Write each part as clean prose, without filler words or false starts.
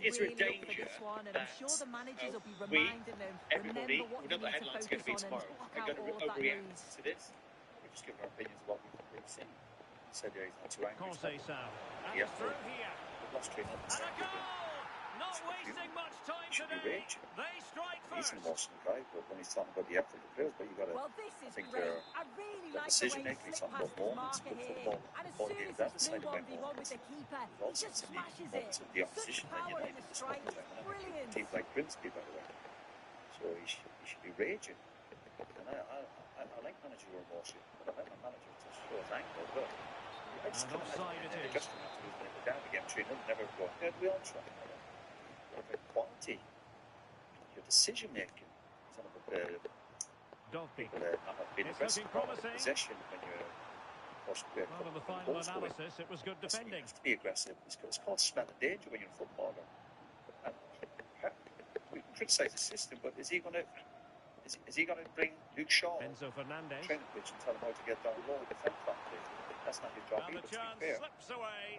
It's a danger that everybody, we know the headline's going to be tomorrow, are going to overreact to this. We're just giving our opinions of what we've seen. He said he's not too angry. Yeah, we've lost 3-0. Not wasting much time today. They strike He's first. an emotional guy, but when he's talking about the effort of the players, but you got to. I think they're the decision making. He's talking about moments, but football, all games that decided by moments. There's also some moments of the opposition that United is talking about. Teams like Grimsby, by the way. So he should be raging. And I like manager who are emotional, but I like my manager to show his anger. But I just can't imagine adjusting that to losing the down again 3-0, never go. We all try. Quality, your decision making, some of the people not being aggressive about possession when you're analysis, it was good defending. You have to be aggressive. It's called smell of danger when you're a footballer. And we can criticise the system, but is he going to bring Luke Shaw, Enzo Fernandez, train the pitch and tell him how to get down low and defend properly? That's not his job either, to be fair. Slips away.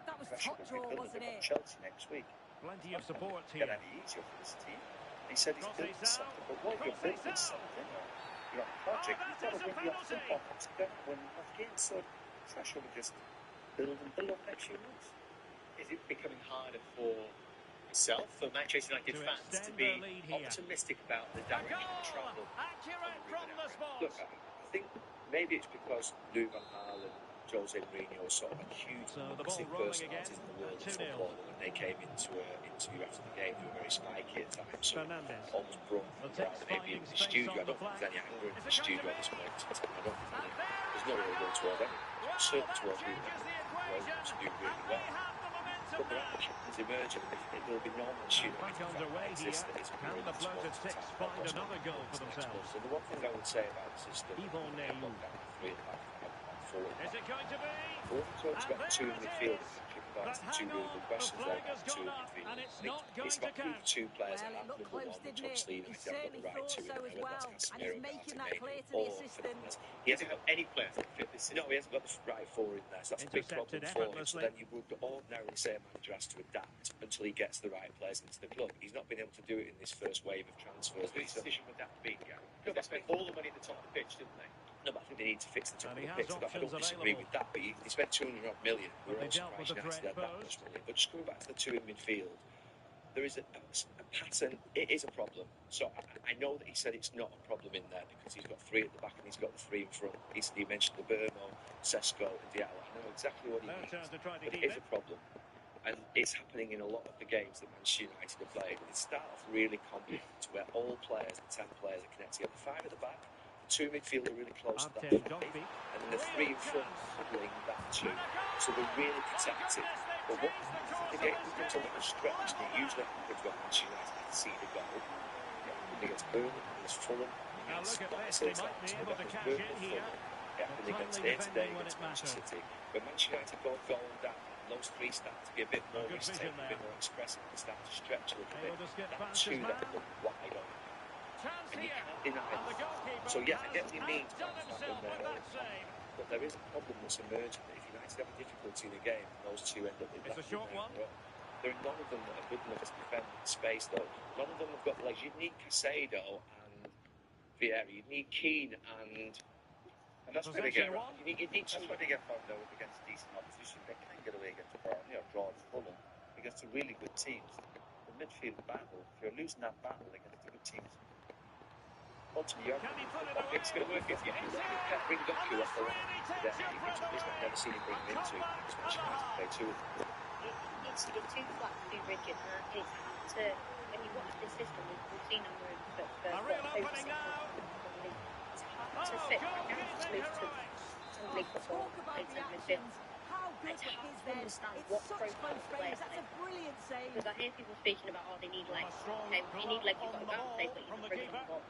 That was top draw, wasn't it? Chelsea next week. Plenty of support here. Get any easier for this team. He said he's building something, but while you're building something, you're on a project, you've got to win the football. You've got to win enough games, so pressure will just build up next few months. Is it becoming harder for yourself, for Manchester United fans, to be optimistic about the direction of travel? Accurate from the spot. Look, I think maybe it's because Louis van Gaal and Jose Mourinho are sort of a huge massive personalities in the world of football. When they came into an interview after the game, they were very spiky at times. So almost broke from the ground, maybe in the studio. I don't think there's any anger in the studio at this point in time. I don't think there's no real will toward anyone. Certainly towards Louis van Gaal, to do really well. But there are patterns emerging. It will be normal underway here, and the Blue-Six find another goal for themselves. So the one thing I would say about the system, Yvonne Neyou. Is it going to be? Well, talks about two in midfield. That's the two really good questions there about two in midfield. And it's not going to count. Two players Well, that it looked number close, one, didn't which obviously it? He United haven't got certainly the right thought to so as well, and he's making that clear to the assistant. He hasn't got any players that fit this. No, he hasn't got the right four in there, so that's a big problem for him. So then you would ordinarily say a manager has to adapt until he gets the right players into the club. He's not been able to do it in this first wave of transfers. Which decision would that be, Gary? Because they spent all the money at the top of the pitch, didn't they? No, but I think they need to fix the top of the pitch. I don't disagree with that, but he spent 200 million. We're all surprised United had that much money. But just going back to the two in midfield, there is a pattern. It is a problem. So I know that he said it's not a problem in there because he's got three at the back and he's got the three in front. He mentioned the Burmo, Sesko and Diallo. I know exactly what he means, but it is a problem. And it's happening in a lot of the games that Manchester United have played. It starts off really compact, where all players, the 10 players are connected. The five at the back, the two midfield are really close to that five, and then the three in front huddling that two. So they're really protected. But what the game becomes a little stretched, it usually happens when Manchester United can see the goal. Against Burnley, against Fulham, against Leicester, it happened against today against Manchester City. When Manchester United go going down, those three start to be a bit more risk-taking, a bit more expressive, and start to stretch a little bit. That two that look wide on. And you can't deny that. So yeah, I get what you mean about there, but there is a problem that's emerging that if United have a difficulty in the game, those two end up with that. There are none of them that are good enough to defend space though. None of them have got legs. You need Caicedo and Vieira. You need Keane and that's where they get found out against decent opposition. They can get away against Burnley or draw Fulham against the really good teams. The midfield battle, if you're losing that battle against the good teams, ultimately it's going to work if you bring Doku off the line. He's never seen him bring him into Manchester United play two of them. needs to be too flat, too rigid, and I think it's hard to, when you watch this system, we've seen them move for A real opening now. it's hard to fit right now, just move to some league football, Talk about play the centre midfield. actions. How good It's was hard his to then? understand It's what such profile close of player range. That's they a brilliant save. Because I hear people speaking about, they need legs. A strong Okay, if you need legs, you've got to glove go on and play, the but you're ball not from bringing the on the keeper. ball.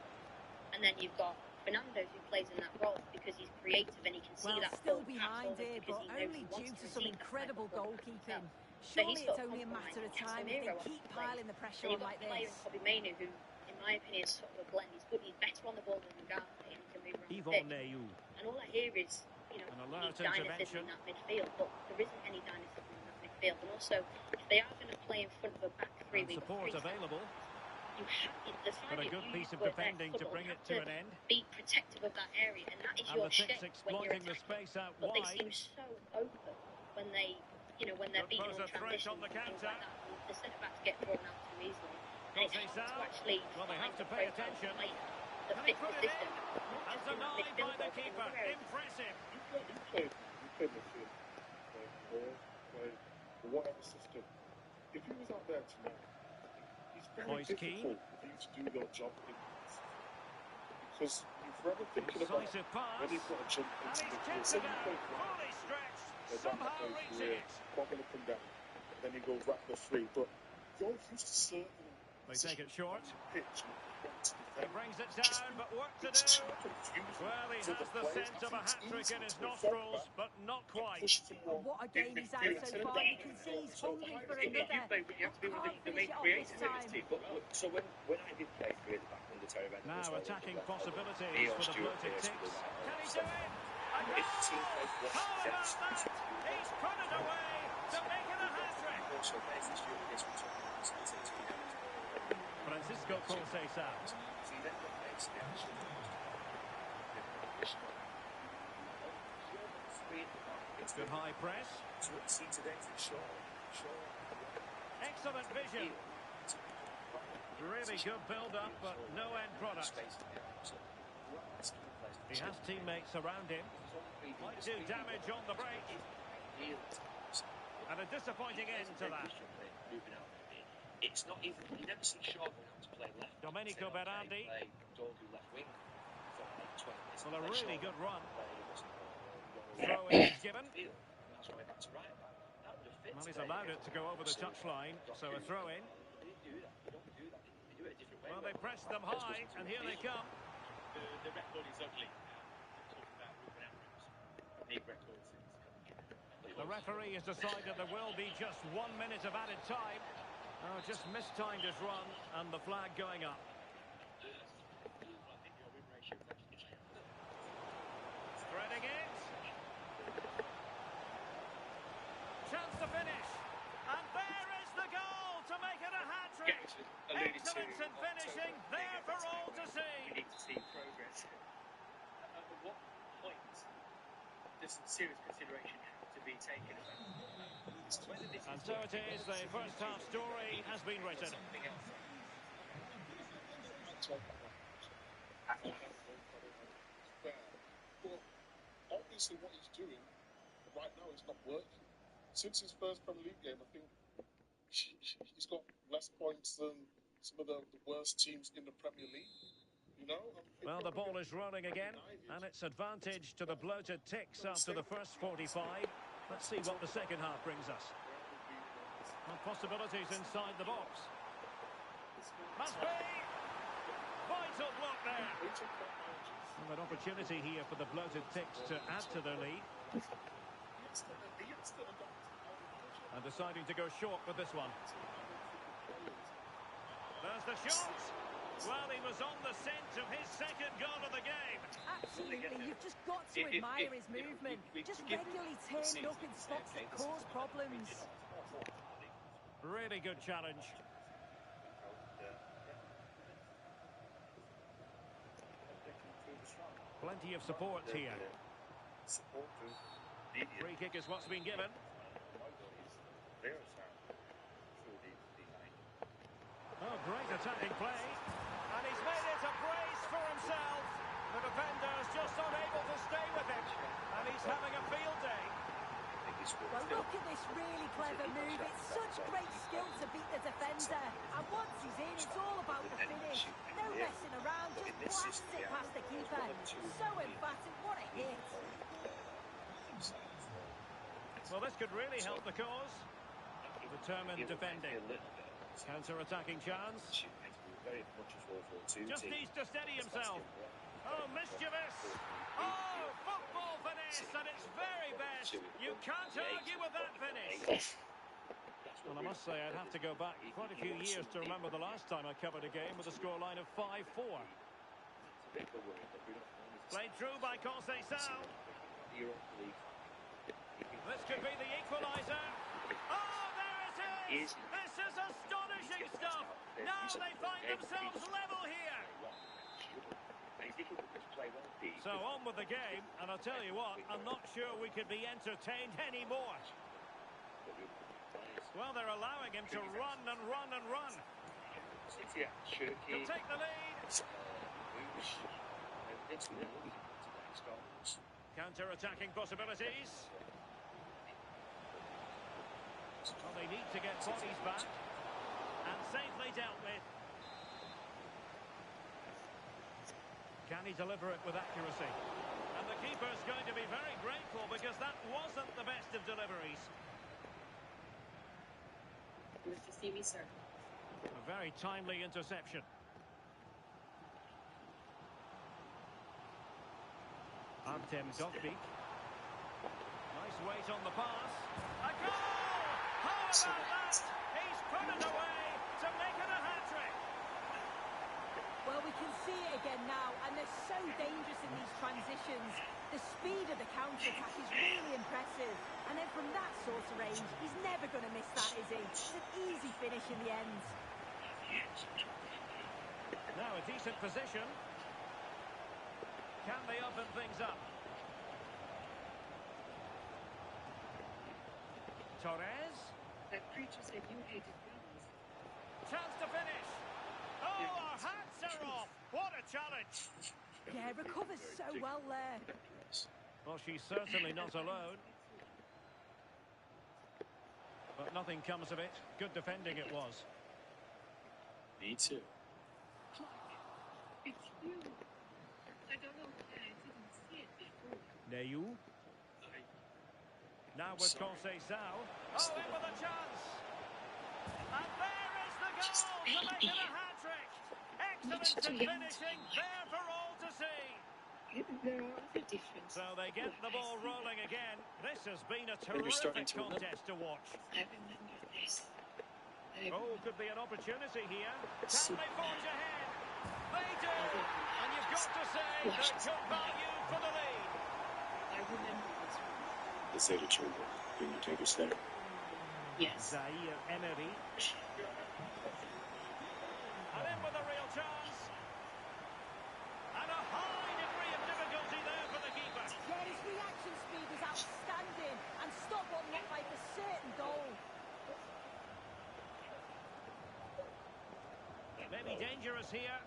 And then you've got Fernando, who plays in that role because he's creative and he can see Well, that still full pass, behind almost here, because but he knows only he wants due to to some receive that type incredible of ball goalkeeping. himself. So Surely he's it's sort of only a matter of time if they Casemiro keep on piling the pressure then on you've got like a player in this. Kobbie Mainoo, who, in my opinion, is sort of a blend. He's good, he's better on the ball than Ugarte, and he can move around the Yvon pitch. Neyou. And all I hear is, you know, An you alert need dynamism intervention. in that midfield, but there isn't any dynamism in that midfield. And also, if they are going to play in front of a back three, And we've got support three available. you have, the But a sign good you piece of were there, defending to football, bring you it have to an end. be protective of that area, and that is And your the Six shape when you're exploiting the attacking. space out But they wide. seem so open when they, you know, when they're Could beaten pose on a threat transition on the and things counter. like that. And the centre backs get thrown out too easily, and it's hard to Conceição. actually Well, they find have to the pay profile of attention. player that Can he fits put the it system, in? not And just in that denied by midfield, the but in keeper. other areas. Impressive. You play midfield, play whatever system. If he was out there tonight, it's very Moise Kean. difficult for you to do your job in this. Because you're forever thinking about Decisive when pass. you've got to jump And into he's the kept field. it out. Fully stretched. Somehow reaching it. Bobbing up and down. Then he goes right for free. But you're used to certain They take it short. pitch and want to He defend. brings it down, but work to It's do. too confusing Well, he to has the players. scent I of a think it's hat-trick easy in his to defend nostrils, that but not and quite. push forward What a in game he's had midfield. so far. You can see he's hungry for You another. play, but you have to be one of the main Can't finish it off creators this in this time. team. So when I did play three at the back under Terry Bennett, Now attacking possibilities Neil for the Stewart bloated Pearce Ticks. with the right Can he arm. do it? A If the team goal! plays one How about depth, that? He's put it away to make it a hat-trick. also Mason Stewart Pearce will talk about this until it's been Francisco Conceição. So you then got Mason actually. Good high press. So what you see today is Shaw. Excellent vision. Really good build-up, but no end product. He has teammates around him. Might do damage on the break. And a disappointing end to that. It's not even, you never see Shaw going out to play left. Domenico Berardi. Play Dorgu left wing for like 20 minutes. Well, a Play really Shaw good run. play Throw in is given. field. That's right back to right back. That would have fit. Well, he's today. allowed it to go over the touchline, so a throw in. They didn't do that. They don't do that. They do it a different way. Well, they press them high, and here they come. The record is ugly. Talking about Ruben Amorim's league records in his country. The referee has decided there will be just 1 minute of added time. Oh, just mistimed his run, and the flag going up. Threading it. Chance to finish. And there is the goal to make it a hat-trick. Excellence in finishing, there for all to We see. need to see progress. At what point does some serious consideration have to be taken about whether this And is so it is, the first half story has been written. something else? Well, obviously what he's doing right now is not working. Since his first Premier League game, I think he's got less points than some of the worst teams in the Premier League. You know? Well, the ball is rolling again, and it's advantage to the bloated Ticks after the first 45. Let's see what the second half brings us. And possibilities inside the box. Must be! Vital block there. And an opportunity here for the bloated Ticks to add to their lead. And deciding to go short with this one. There's the shot. Well, he was on the scent of his second goal of the game. Absolutely, you've just got to admire his movement. Just regularly turning up in spots that cause problems. Really good challenge. Plenty of support here. Free kick is what's been given. Oh, great attacking play. And he's made it a brace for himself. The defender's just unable to stay with him. And he's having a field day. Well, look at this really clever move. It's such great skill to beat the defender. And once he's in, it's all about the finish. No messing around, just blasts it past the keeper. So emphatic, what a hit. Well, this could really help the cause. Determined defending. Counter-attacking chance. Just needs to steady himself. Oh, mischievous. Oh, football finesse at its very best. You can't argue with that finish. Well, I must say, I'd have to go back quite a few years to remember the last time I covered a game with a scoreline of 5-4. Played through by Conceição. This could be the equaliser. Oh, there it is! This is astonishing stuff! Now they find themselves level here! So on with the game, and I'll tell you what, I'm not sure we could be entertained anymore. Well, they're allowing him to run and run and run. He'll take the lead. Counter-attacking possibilities. Well, they need to get bodies back. And safely dealt with. Can he deliver it with accuracy? And the keeper's going to be very grateful because that wasn't the best of deliveries. Good to see me, sir. A very timely interception. Artem Dovbyk. Nice weight on the pass. A goal! How about that? He's put it away to make it a hat-trick. Well, we can see it again now, and they're so dangerous in these transitions. The speed of the counter-attack is really impressive. And then from that sort of range, he's never going to miss that, is he? It's an easy finish in the end. Now a decent position. Can they open things up? Torres. That creature said you hated babies. Chance to finish. Oh, our hats are off. What a challenge. Yeah, recovers so well there. Well, she's certainly not alone. But nothing comes of it. Good defending it was. Me too. It's you. I don't know why I didn't see it before. Neyu. Now with Conceição. Oh, in with a chance. And there is the goal to make it a hat-trick. Excellent finishing there for all to see. There are other differences. So they get the ball rolling again. This has been a terrific contest to watch. I remember this. Oh, could be an opportunity here. Can they forge ahead? They do. And you've got to say they took value for the lead. I remember this one. The Zeta children. Can you take us there? Yes. Zaire Emery. And in with a real chance. And a high degree of difficulty there for the keeper. Yeah, his reaction speed was outstanding and stopped what looked like a certain goal. Maybe dangerous here.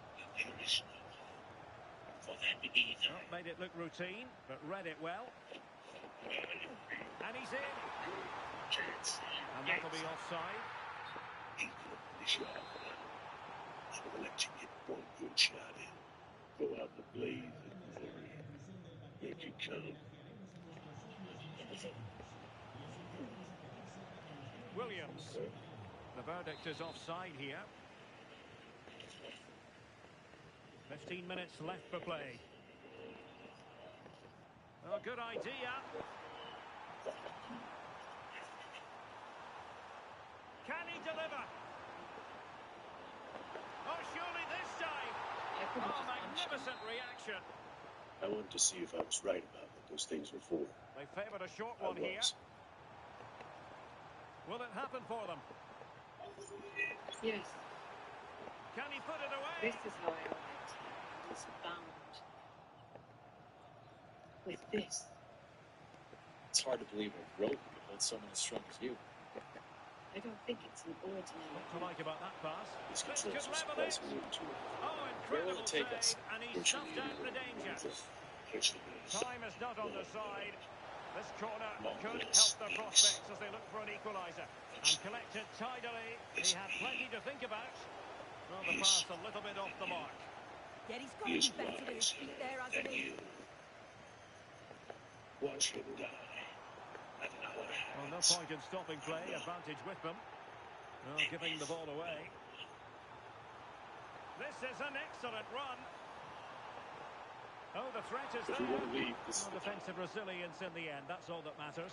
For them either. Well, made it look routine, but read it well. And he's in. And that'll be offside. So I'll let you get one good shot in. Go out the blaze and glory. Make it count. Williams. The verdict is offside here. 15 minutes left for play. Oh, good idea. Can he deliver? Oh, surely this time. Oh, magnificent reaction. I wanted to see if I was right about what those things were for. They favoured a short one here. Will it happen for them? Yes. Can he put it away? This is how I like it. It's bound. With this. It's hard to believe a rope could hold someone as strong as you. I don't think it's an ordinary. What to like about that pass? These This controls could are level it. surprisingly intuitive. Oh, Where will incredible it take save, us? and he's snuffed out the danger. Time is not on their side. This corner could help their prospects as they look for an equaliser. And collected tidily. He had plenty to think about. Well, the pass a little bit off the mark. Yeah, he's got to be better with his feet there, hasn't he? Watch him die. Well, no point in stopping play. Advantage with them. Well, giving the ball away. This is an excellent run. Oh, the threat is there. Well, defensive resilience in the end. That's all that matters.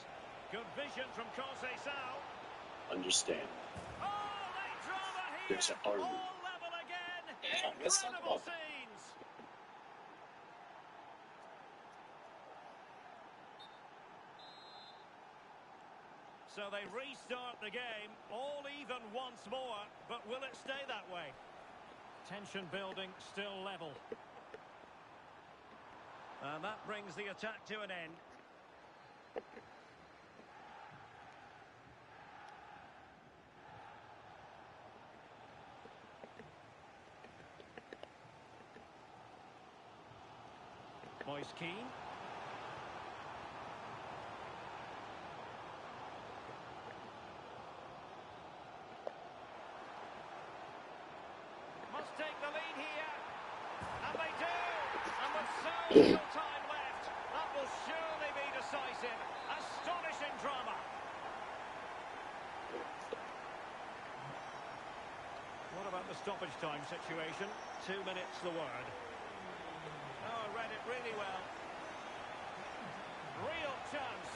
Good vision from Conceição. Understand. Oh, late drama here. There's an army. All level again. Incredible scenes. So they restart the game, all even once more, but will it stay that way? Tension building, still level. And that brings the attack to an end. Moise Kean. Must take the lead here. And they do. And with so little time left, that will surely be decisive. Astonishing drama. What about the stoppage time situation? 2 minutes the word. Oh, read it really well. Real chance.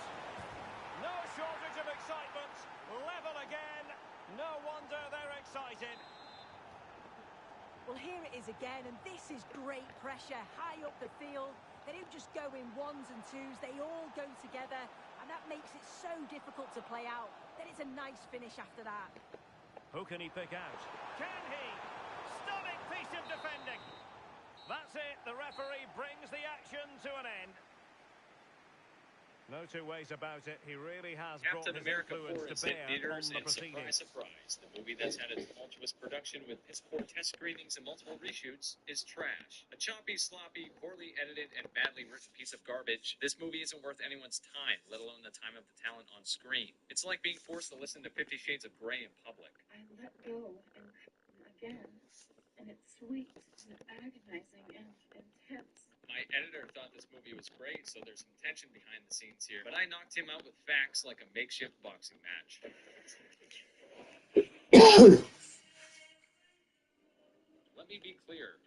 No shortage of excitement. Level again. No wonder they're excited. Well, here it is again, and this is great pressure high up the field. They don't just go in ones and twos, they all go together, and that makes it so difficult to play out. Then it's a nice finish after that. Who can he pick out? Can he? Stunning piece of defending. That's it. The referee brings the action to an end. No two ways about it. He really has Captain brought his America influence 4 to has hit bear on theaters, the and proceedings. surprise, the movie that's had a tumultuous production with its 4 test screenings and multiple reshoots is trash. A choppy, sloppy, poorly edited, and badly written piece of garbage. This movie isn't worth anyone's time, let alone the time of the talent on screen. It's like being forced to listen to 50 Shades of Grey in public. I let go and again, and it's sweet and agonizing and intense. My editor thought this movie was great, so there's some tension behind the scenes here. But I knocked him out with facts like a makeshift boxing match. Let me be clear.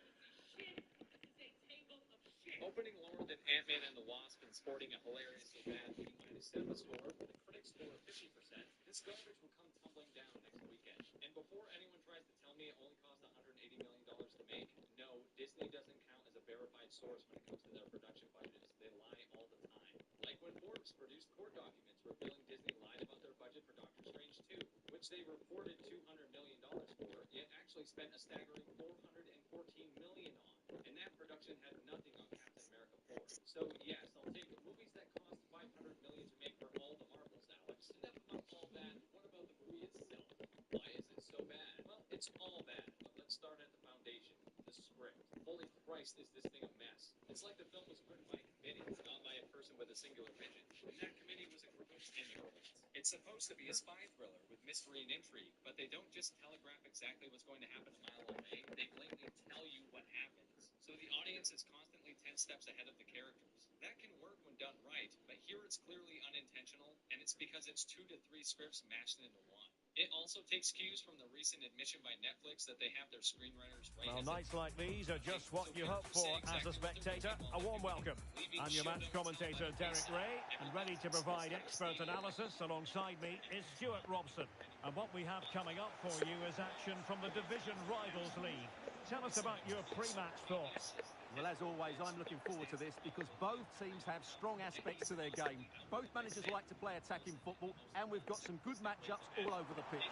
Opening lower than Ant-Man and the Wasp and sporting a hilariously bad -7 score with a critic score of 50%, this garbage will come tumbling down next weekend. And before anyone tries to tell me it only cost $180 million to make, no, Disney doesn't count as a verified source when it comes to their production budgets. They lie all the time. Like when Forbes produced court documents revealing Disney lied about their budget for Doctor Strange 2, which they reported $200 million for, yet actually spent a staggering $414 million on. And that production had nothing on Captain America 4. So yes, I'll take the movies that cost $500 million to make for all the Marvels, Alex. And never mind all that, what about the movie itself? Why is it so bad? Well, it's all bad, but let's start at the foundation, the script. Holy Christ, is this thing a mess. It's like the film was written by a committee, not by a person with a singular vision. And that committee was a group of 10-year-olds. It's supposed to be a spy thriller with mystery and intrigue, but they don't just telegraph exactly what's going to happen a mile away. They blatantly tell you what happens. So the audience is constantly 10 steps ahead of the characters. That can work when done right, but here it's clearly unintentional, and it's because it's 2 to 3 scripts mashed into one. It also takes cues from the recent admission by Netflix that they have their screenwriters right. Well, nights like these are just what you hope for as a spectator. A warm welcome. I'm your match commentator, Derek Ray, and ready to provide expert analysis alongside me is Stuart Robson. And what we have coming up for you is action from the Division Rivals League. Tell us about your pre-match thoughts. Well, as always, I'm looking forward to this because both teams have strong aspects to their game. Both managers like to play attacking football, and we've got some good matchups all over the pitch.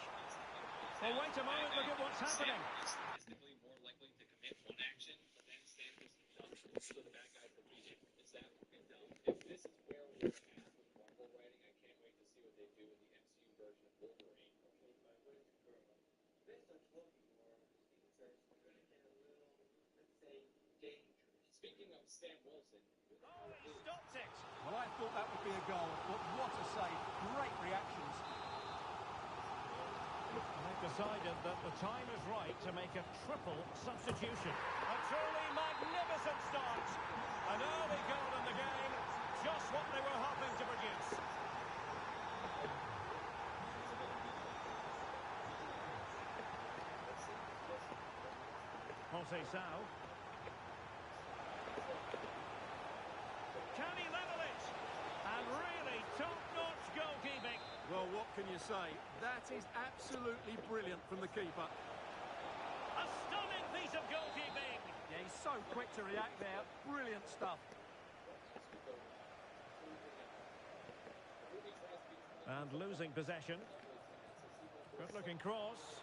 Well, wait a moment, look at what's happening. Statistically more likely to commit one action, but then stand for the bad guy for beating. Is that if this is where we're at with Marvel writing, I can't wait to see what they do in the MCU version of Wolverine. Okay, so I would confirm. Based on talking more, the Steven starts to get a little, let's say, dangerous. Speaking of Sam Wilson. Oh, he stopped it. Well, I thought that would be a goal, but what a save. Great reactions. They've decided that the time is right to make a triple substitution. A truly magnificent start. An early goal in the game. Just what they were hoping to produce. Jose Sao. Can he level it? And really top-notch goalkeeping. Well, what can you say? That is absolutely brilliant from the keeper. A stunning piece of goalkeeping. Yeah, he's so quick to react there. Brilliant stuff. And losing possession. Good-looking cross.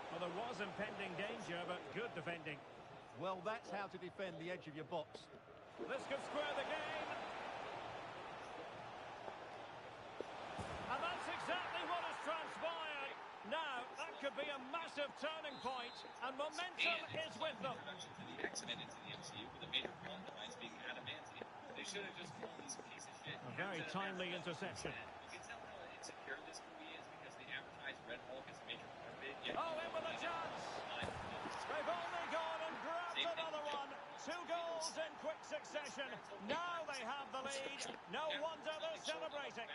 Well, there was impending danger, but good defending. Well, that's how to defend the edge of your box. This could square the game. And that's exactly what has transpired. Now, that could be a massive turning point, and momentum is with them. To the X-Men into the MCU with a major plot device being adamantium. They should have just called these a piece of shit. A very timely interception. You can tell how insecure this movie is because they advertise Red Hulk as a major part of it. Oh, in with a chance. They've only gone and grabbed another one. 2 goals in quick succession. Now they have the lead. No wonder they're celebrating.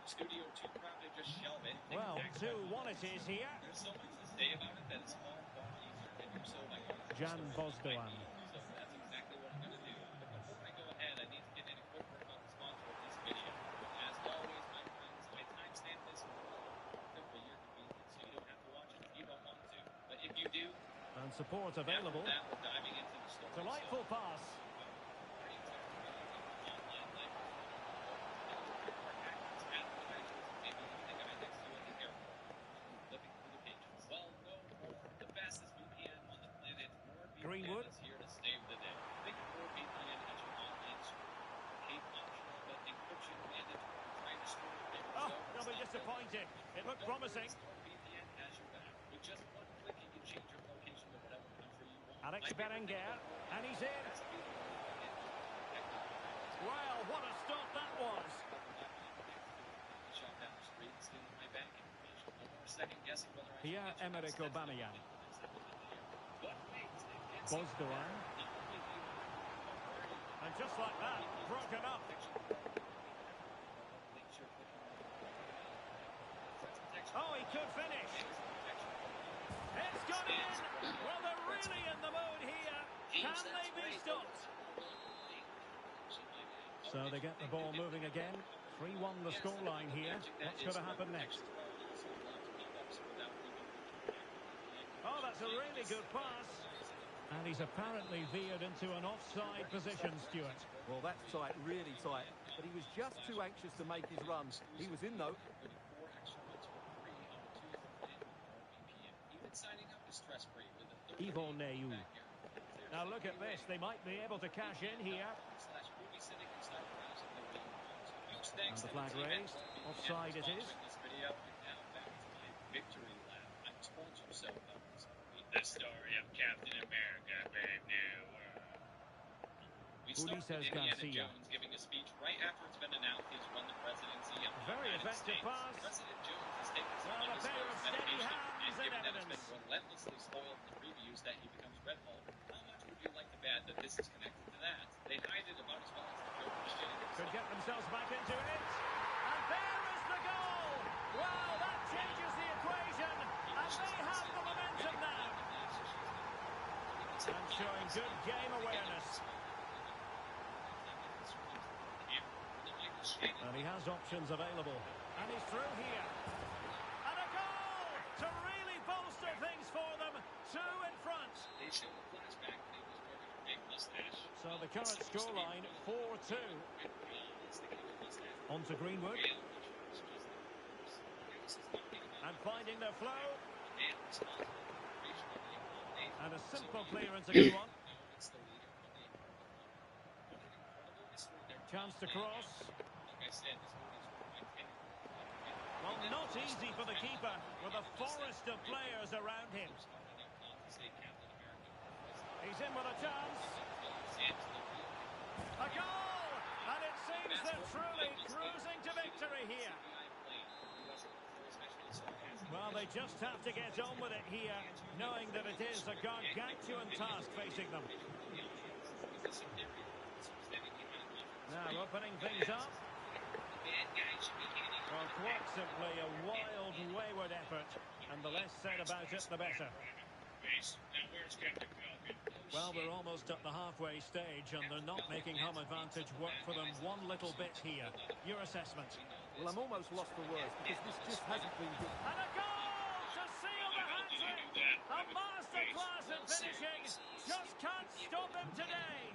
Studio 2 probably just shelve it. Well, 2-1 it is here. There's so much to say about it that it's far easier to do so by going Jan Bozdogan. So that's exactly what I'm going to do. But before I go ahead, I need to get in a quick word about the sponsor of this video. As always, my friends, I timestamp this for your convenience, so you don't have to watch it if you don't want to. But if you do, and support available. after that, we're diving into the story. Delightful pass. Greenwood. Is here to save the day. Think more VPN as your online store. Hate optional, but encryption mandatory. Trying to store your paper. Oh, they'll be disappointed. It looked promising. VPN has your back. With just one click, you can change your location to whatever country you want. Alex Berenguer, and he's in. Well, what a stop that was. Shot down the street, stealing my bank information. No more second guessing whether I Pierre-Emerick Aubameyang. Bozdogan. And just like that, broken up. Oh, he could finish. It's gone in. Well, they're really in the mood here. Can they be stopped? So they get the ball moving again. 3-1 the scoreline here. What's going to happen next? Oh, that's a really good pass. And he's apparently veered into an offside position, Stuart. Well, that's tight, really tight. But he was just too anxious to make his run. He was in, though. Yvon Neyou. Now look at this. They might be able to cash in here. And the flag raised. Offside it is. The story of Captain America, brave new world. We start with Indiana Jones giving a speech right after it's been announced he's won the presidency of the Very United effective States. pass. President Jones has taken some Well, a pair of steady hands and in given that it's evidence. been relentlessly spoiled in the previews that he becomes Red Hulk. How much would you like to bet that this is connected to that? They hide it about as well as the Joker shit. Could get themselves back into it. And there is the goal. Wow, that changes the equation. And they have the momentum now. And showing good game awareness. And he has options available. And he's through here. And a goal to really bolster things for them. 2 in front. They show a flashback when he was wearing a big mustache. So the current scoreline, 4-2. On to Greenwood. And finding their flow. And a simple clearance, a good one. Chance to cross. Well, not easy for the keeper with a forest of players around him. He's in with a chance. A goal! And it seems they're truly cruising to victory here. Well, they just have to get on with it here, knowing that it is a gargantuan task facing them. Now opening things up. Well, quite simply a wild, wayward effort, and the less said about it, the better. Well, we're almost at the halfway stage, and they're not making home advantage work for them one little bit here. Your assessment? Well, I'm almost lost for words, because this just hasn't been good. And a goal to seal the hat-trick! A masterclass in finishing! Just can't stop him today!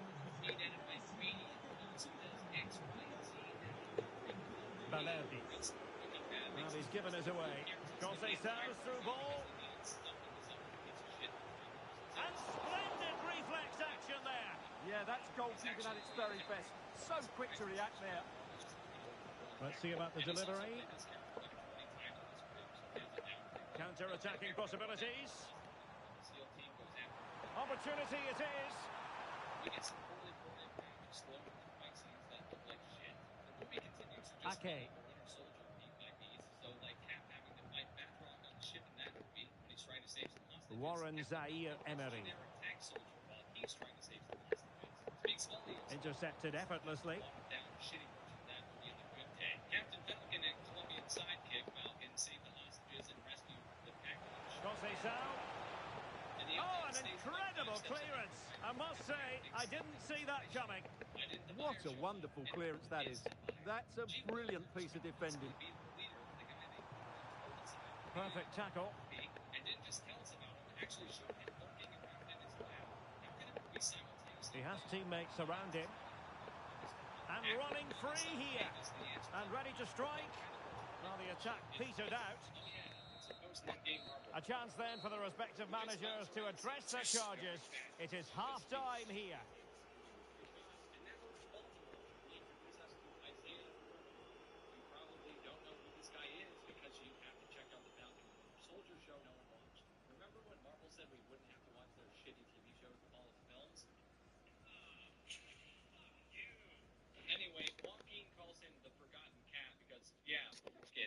Balerdi. Well, he's given us away. Conceição through ball. And splendid reflex action there. Yeah, that's goalkeeping at its very best. So quick to react there. Let's see about the delivery. Counter-attacking possibilities. Opportunity it is. Ake. Warren Zaïre-Emery. Intercepted effortlessly. Conceição. Oh, an incredible clearance. I must say, I didn't see that coming. What a wonderful clearance that is. That's a brilliant piece of defending. Perfect tackle. He has teammates around him. And running free here. And ready to strike. Well, the attack petered out. A chance then for the respective managers to address their charges. It is half-time here.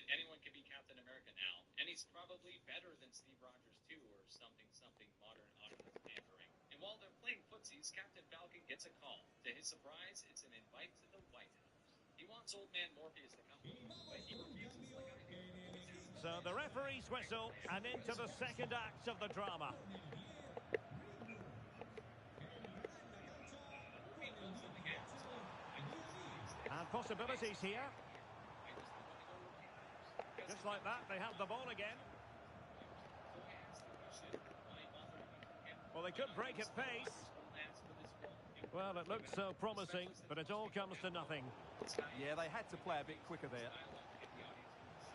Anyone can be Captain America now, and he's probably better than Steve Rogers too, or something modern autonomous pandering. And while they're playing footsies, Captain Falcon gets a call. To his surprise, it's an invite to the White House. He wants old man Morpheus to come, but he refuses like I do. So the referee's whistle, and into the second act of the drama. And possibilities here. Just like that, they have the ball again. Well, they could break at pace. Well, it looked so promising, but it all comes to nothing. Yeah, they had to play a bit quicker there.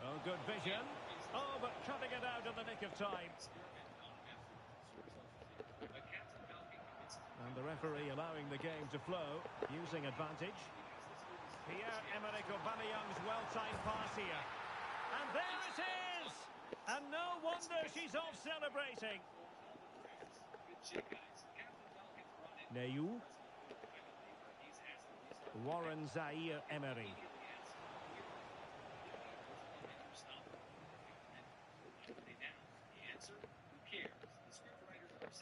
Oh, good vision. Oh, but cutting it out in the nick of time. And the referee allowing the game to flow, using advantage. Pierre-Emerick Aubameyang's well-timed pass here. And there it is! And no wonder she's off celebrating. Neyu. Warren Zaïre-Emery.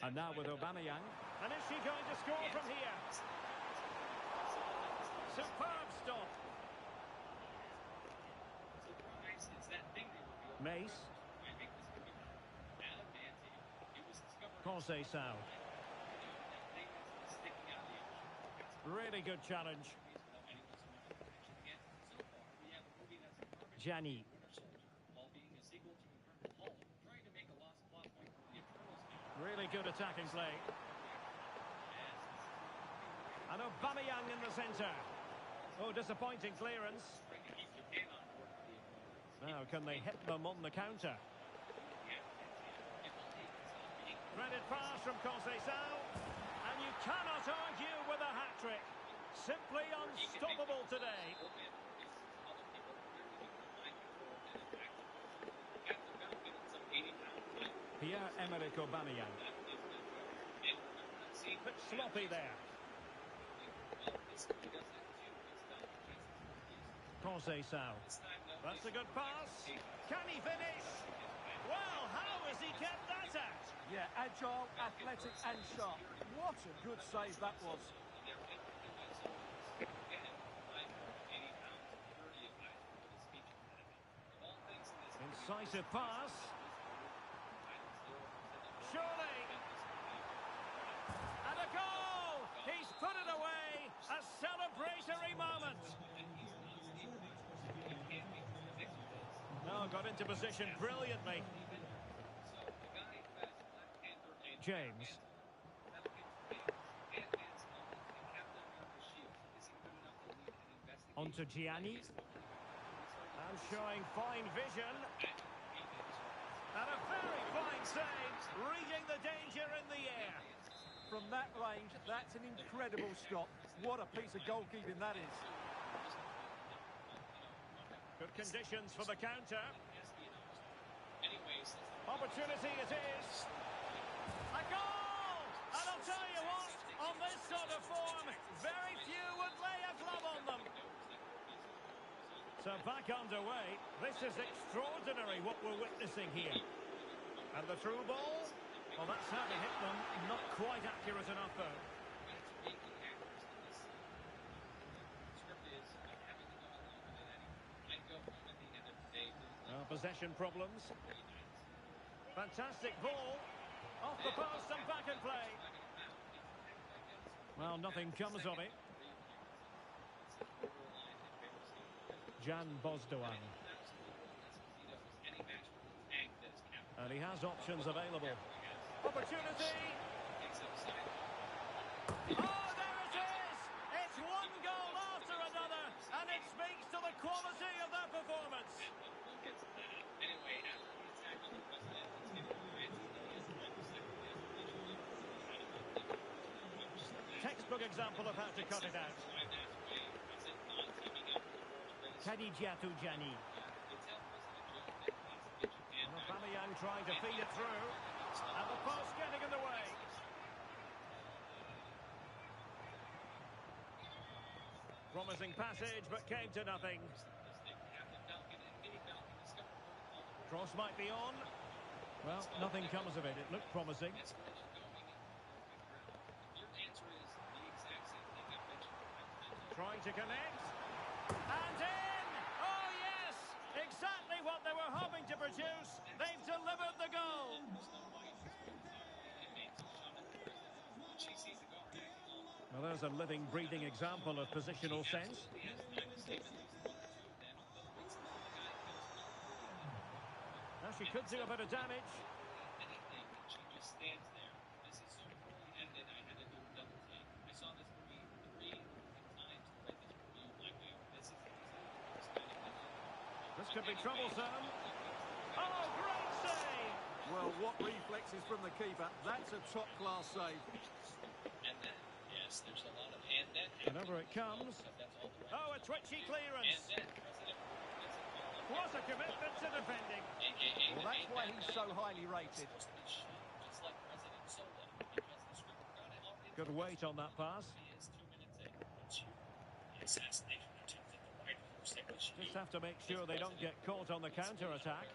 And now with Aubameyang. And is she going to score from here? Superb stop. Mace. Conceição. Really good challenge. Gianni. Really good attacking play. And Aubameyang in the centre. Oh, disappointing clearance. Now, can they hit them on the counter? Threaded pass from Conceição. And you cannot argue with a hat-trick. Simply unstoppable today. Pierre-Emerick Aubameyang. But bit sloppy there. Conceição. That's a good pass. Can he finish? Well, how has he kept that out? Yeah, agile, athletic and sharp. What a good save that was. Incisive pass. Surely. And a goal! He's put it away. A celebratory moment. No, got into position brilliantly. James. On to Gianni. And showing fine vision. And a very fine save, reading the danger in the air. From that range, that's an incredible stop. What a piece of goalkeeping that is. Good conditions for the counter. Opportunity it is. A goal! And I'll tell you what, on this sort of form, very few would lay a glove on them. So back underway. This is extraordinary what we're witnessing here. And the through ball? Well, that's how to hit them. Not quite accurate enough, though. Possession problems. Fantastic ball. Off the post and back in play. Well, nothing comes of it. Jan Bozdogan. And he has options available. Opportunity. Oh, there it is! It's one goal after another, and it speaks to the quality of their performance. Textbook example of how to cut it out. Khadijatu Jani. Aubameyang trying to feed it through. And the post getting in the way. Promising passage, but came to nothing. Cross might be on. Well, nothing comes of it. It looked promising. Trying to connect. And in! Oh, yes! Exactly what they were hoping to produce. They've delivered the goal. Well, there's a living, breathing example of positional sense. Now she could do a bit of damage. This could be troublesome. Oh, great save! Well, what reflexes from the keeper. That's a top-class save. And then, yes, there's a lot of and over it comes. Oh, a twitchy clearance. What a commitment to defending. Well, that's why he's so highly rated. Good weight on that pass. Just have to make sure they don't get caught on the counter-attack.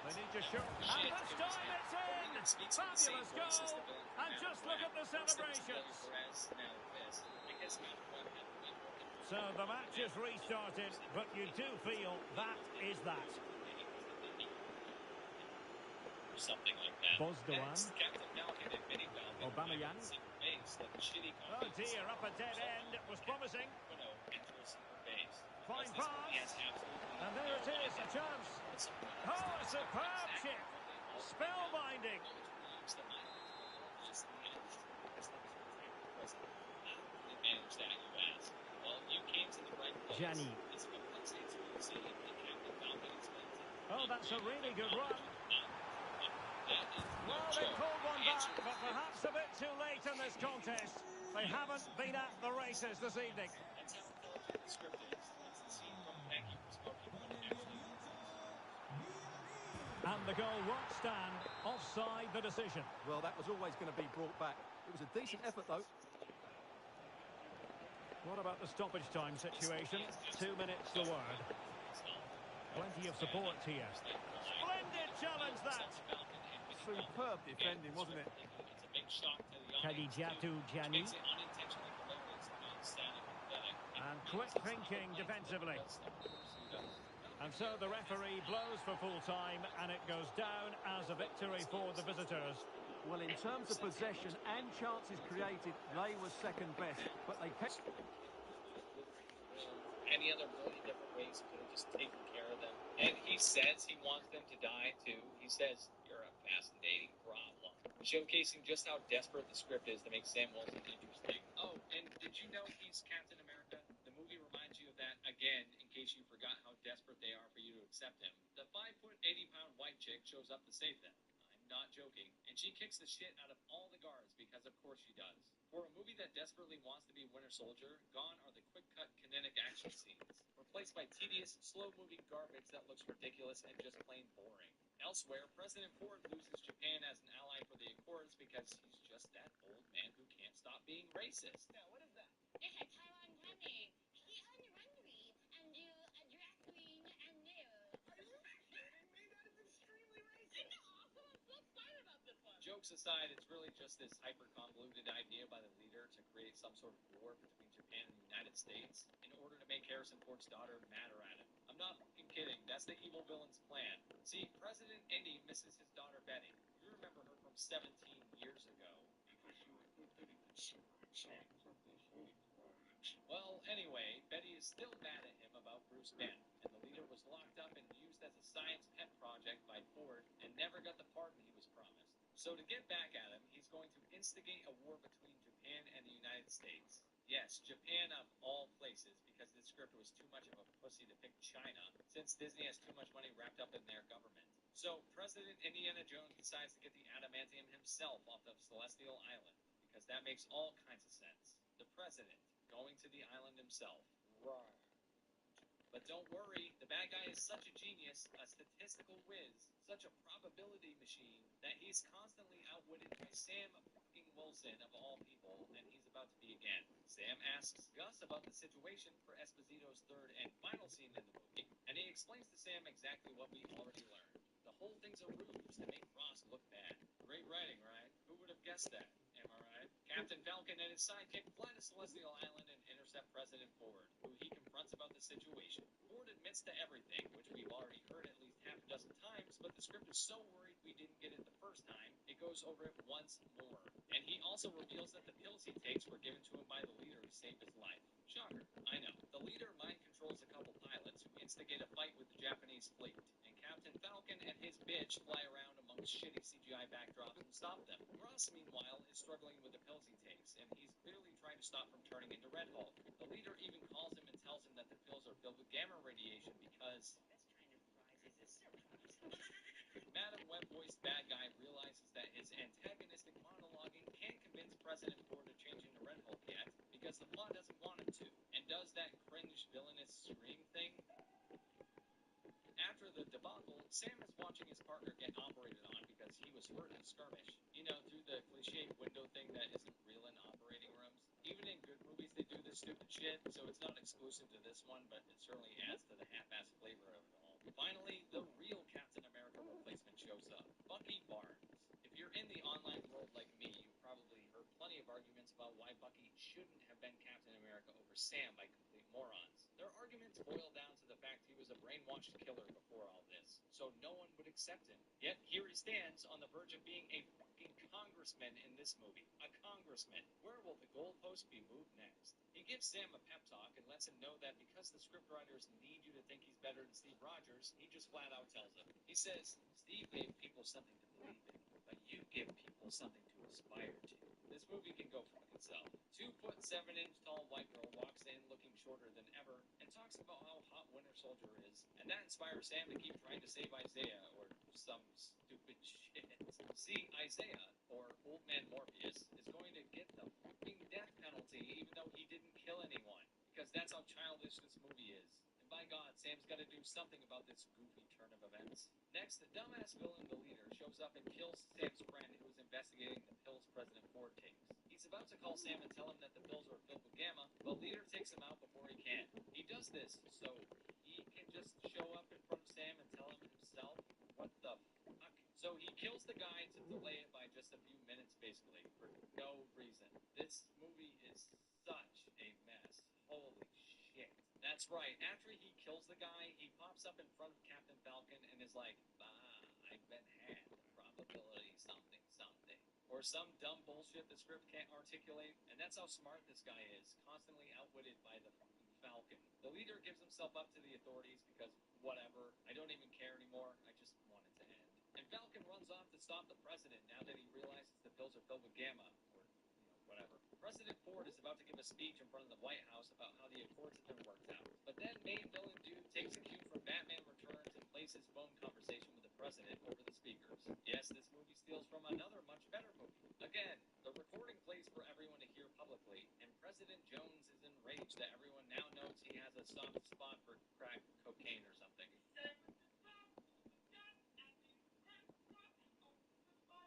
They need to show... And this time it's in! Fabulous goal! And just look at the celebrations. So the match is restarted, but you do feel that is that. Something like that. Bozdogan. Aubameyang. Oh dear, up a dead end. It was promising. Fine pass. And there it is, a chance. Oh, a superb chip. Spellbinding. Gianni. Oh, that's a really good run. Well, they pulled one back, but perhaps a bit too late in this contest. They haven't been at the races this evening. And the goal won't stand. Offside the decision. Well, that was always going to be brought back. It was a decent effort, though. What about the stoppage time situation? 2 minutes the word. Plenty of support here. Splendid challenge that. Superb defending, wasn't it? Khadijatu Jani. And quick thinking defensively. And so the referee blows for full time, and it goes down as a victory for the visitors. Well, in terms of possession and chances created, they were second best, but they kept... Any other million different ways he could have just taken care of them. And he says he wants them to die, too. He says, you're a fascinating problem. Showcasing just how desperate the script is to make Sam Wilson interesting. Oh, and did you know he's Captain America? The movie reminds you of that again, in case you forgot how desperate they are for you to accept him. The 5', 80-pound white chick shows up to save them. I'm not joking. And she kicks the shit out of all the guards, because of course she does. For a movie that desperately wants to be Winter Soldier, gone are the quick-cut kinetic action scenes, replaced by tedious, slow-moving garbage that looks ridiculous and just plain boring. Elsewhere, President Ford loses Japan as an ally for the Accords because he's just that old man who can't stop being racist. Yeah, what is that? It's a Taiwan honey. He on the runway and do a drag queen and new. Are you kidding me? That is extremely racist. No, let's fight about this one. Jokes aside, it's really just this hyper-convoluted idea by the leader to create some sort of war between Japan and the United States in order to make Harrison Ford's daughter matter at him. I'm not fucking kidding. That's the evil villain's plan. See, President Indy misses his daughter Betty. You remember her from 17 years ago. Well, anyway, Betty is still mad at him about Bruce Banner, and the leader was locked up and used as a science pet project by Ford and never got the pardon he was promised. So to get back at him, he's going to instigate a war between Japan and the United States. Yes, Japan of all places, because this script was too much of a pussy to pick China, since Disney has too much money wrapped up in their government. So President Indiana Jones decides to get the adamantium himself off of Celestial Island, because that makes all kinds of sense. The president going to the island himself. Right. But don't worry, the bad guy is such a genius, a statistical whiz, such a probability machine, that he's constantly outwitted by Sam fucking Wilson of all people, and he's about to be again. Sam asks Gus about the situation for Esposito's third and final scene in the movie, and he explains to Sam exactly what we already learned. The whole thing's a ruse to make Ross look bad. Great writing, right? Who would have guessed that? Am I right? Captain Falcon and his sidekick fly to Celestial Island and intercept President Ford, who he confronts about the situation. Ford admits to everything, which we've already heard at least half a dozen times, but the script is so worried we didn't get it the first time, it goes over it once more. And he also reveals that the pills he takes were given to him by the leader to save his life. Shocker, I know. The leader mind controls a couple pilots who instigate a fight with the Japanese fleet, and Captain Falcon and his bitch fly around amongst shitty CGI backdrops and stop them. Ross, meanwhile, is struggling with the pills he takes, and he's clearly trying to stop from turning into Red Hulk. The leader even calls him and tells him that the pills are filled with gamma radiation because Madam Web-voiced bad guy realizes that his antagonistic monologuing can't convince President Ford to change into Red Hulk yet, because the plot doesn't want him to, and does that cringe villainous scream thing. After the debacle, Sam is watching his partner get operated on because he was hurt in a skirmish. You know, through the cliche window thing that isn't real in operating rooms. Even in good movies, they do this stupid shit, so it's not exclusive to this one, but it certainly adds to the half-assed flavor of it all. Finally, the real Captain America replacement shows up, Bucky Barnes. If you're in the online world like me, you've probably heard plenty of arguments about why Bucky shouldn't have been Captain America over Sam by complete morons. Their arguments boil down to the fact he was a brainwashed killer before all this, so no one would accept him. Yet here he stands on the verge of being a fucking congressman in this movie. A congressman. Where will the goalpost be moved next? He gives Sam a pep talk and lets him know that because the scriptwriters need you to think he's better than Steve Rogers, he just flat out tells him. He says, Steve gave people something to believe in, but you give people something to aspire to. This movie can go fuck itself. 2'7" tall white girl walks in looking shorter than ever and talks about how hot Winter Soldier is, and that inspires Sam to keep trying to save Isaiah or some stupid shit. See, Isaiah, or Old Man Morpheus, is going to get the fucking death penalty even though he didn't kill anyone, because that's how childish this movie is. And by God, Sam's got to do something about this goofy turn of events. Next, the dumbass villain, the leader, shows up and kills Sam's friend who is investigating the pills President Ford takes. He's about to call Sam and tell him that the pills are filled with gamma, but Leader takes him out before he can. He does this so he can just show up in front of Sam and tell him himself. What the fuck? So he kills the guy to delay it by just a few minutes, basically, for no reason. This movie is such a mess. Holy shit. That's right. After he kills the guy, he pops up in front of Captain Falcon and is like, I've been had. Probability something something. Or some dumb bullshit the script can't articulate. And that's how smart this guy is. Constantly outwitted by the Falcon. The leader gives himself up to the authorities because whatever. I don't even care anymore. I just want it to end. And Falcon runs off to stop the president now that he realizes the pills are filled with gamma. Or whatever. President Ford is about to give a speech in front of the White House about how the Accords have been worked out. But then main villain dude takes a cue from Batman Returns and plays his phone conversation with the president over the speakers. Yes, this movie steals from another much better movie. Again, the recording plays for everyone to hear publicly, and President Jones is enraged that everyone now knows he has a soft spot for crack cocaine or something.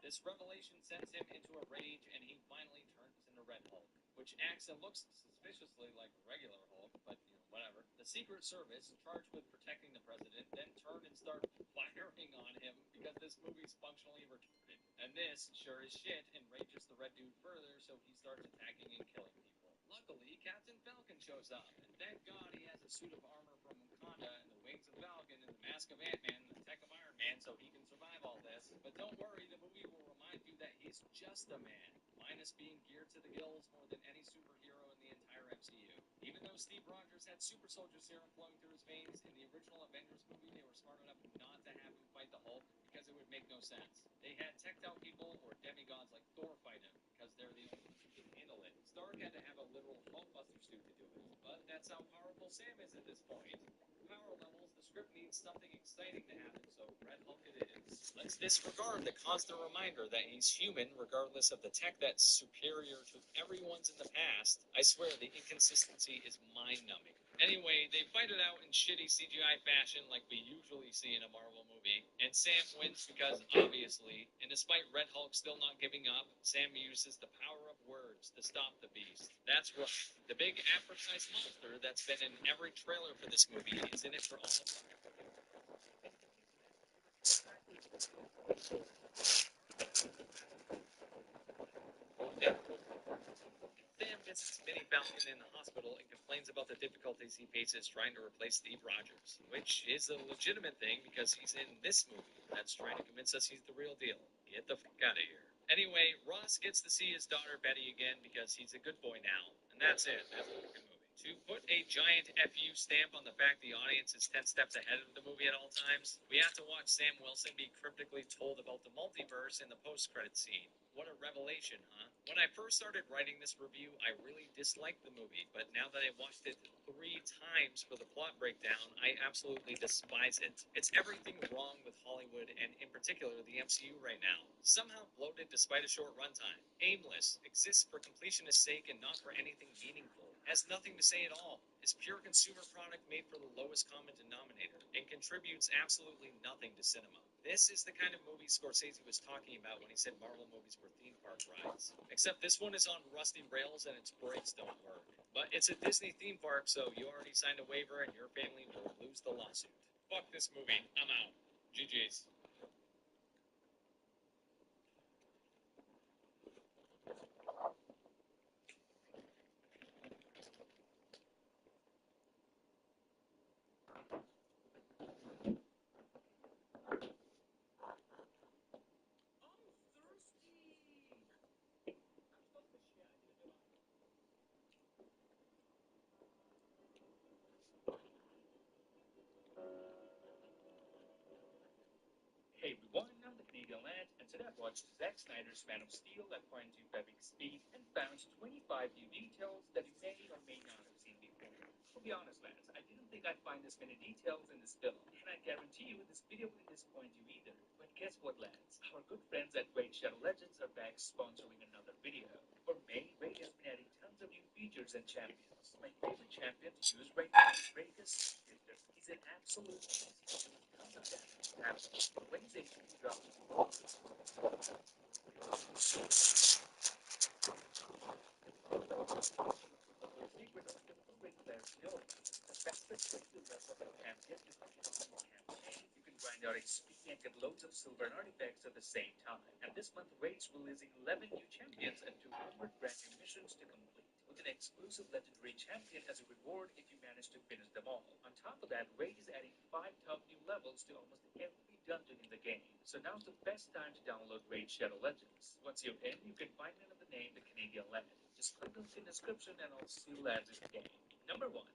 This revelation sends him into a rage, and he finally turns into Red Hulk, which acts and looks suspiciously like regular Hulk, but, whatever. The Secret Service, charged with protecting the president, then turn and start firing on him because this movie's functionally retarded. And this, sure as shit, enrages the red dude further, so he starts attacking and killing people. Luckily, Captain Falcon shows up, and thank God he has a suit of armor from Wakanda and the wings of Falcon and the mask of Ant-Man and the tech of Iron Man, so he can survive all this. But don't worry, the movie will remind you that he's just a man, minus being geared to the gills more than any superhero in the entire MCU. Even though Steve Rogers had super soldier serum flowing through his veins, in the original Avengers movie, they were smart enough not to have him fight the Hulk because it would make no sense. They had teched out people or demigods like Thor fight him because they're the only ones who can handle it. Stark had to have a literal Hulkbuster suit to do it. But that's how powerful Sam is at this point. Power levels, the script needs something exciting to happen, so Red Hulk it is. Let's disregard the constant reminder that he's human regardless of the tech that's superior to everyone's in the past. I swear the inconsistency is mind-numbing. Anyway, they fight it out in shitty CGI fashion like we usually see in a Marvel movie, and Sam wins because, obviously, and despite Red Hulk still not giving up, Sam uses the power of words to stop the beast. That's right, the big African-sized monster that's been in every trailer for this movie is in it for all the Sam visits Minnie Falcon in the hospital and complains about the difficulties he faces trying to replace Steve Rogers, which is a legitimate thing because he's in this movie that's trying to convince us he's the real deal. Get the fuck out of here. Anyway, Ross gets to see his daughter Betty again because he's a good boy now, and that's it. That's a good movie. To put a giant FU stamp on the fact the audience is 10 steps ahead of the movie at all times, we have to watch Sam Wilson be cryptically told about the multiverse in the post-credit scene. What a revelation, huh? When I first started writing this review, I really disliked the movie, but now that I watched it 3 times for the plot breakdown, I absolutely despise it. It's everything wrong with Hollywood, and in particular the MCU right now. Somehow bloated despite a short runtime. Aimless, exists for completionist's sake and not for anything meaningful. Has nothing to say at all. Is pure consumer product made for the lowest common denominator, and contributes absolutely nothing to cinema. This is the kind of movie Scorsese was talking about when he said Marvel movies were theme park rides. Except this one is on rusty rails and its brakes don't work. But it's a Disney theme park, so you already signed a waiver and your family will lose the lawsuit. Fuck this movie. I'm out. GG's. Hey everyone, I'm the Canadian Lad, and today I watched Zack Snyder's Man of Steel at 22 by big speed and found 25 new details that you may or may not have seen before. To be honest, lads, I didn't think I'd find this many details in this film, and I guarantee you this video wouldn't disappoint you either. But guess what, lads? Our good friends at Raid Shadow Legends are back sponsoring another video. For May, Raid has been adding tons tons of new features and champions. My favorite champion to use right now is Ragus. He's an absolute easy to use tons of damage. When he's able to drop the ball, you can grind out XP and get loads of silver and artifacts at the same time. And this month, Raid's releasing 11 new champions and 200 brand new missions to complete, with an exclusive legendary champion as a reward if you manage to finish them all. On top of that, Raid is adding 5 tough new levels to almost every dungeon in the game. So now's the best time to download Raid Shadow Legends. Once you're in, you can find it under the name The Canadian Land. Just click the link in the description and I'll see you lads in the game. Number 1.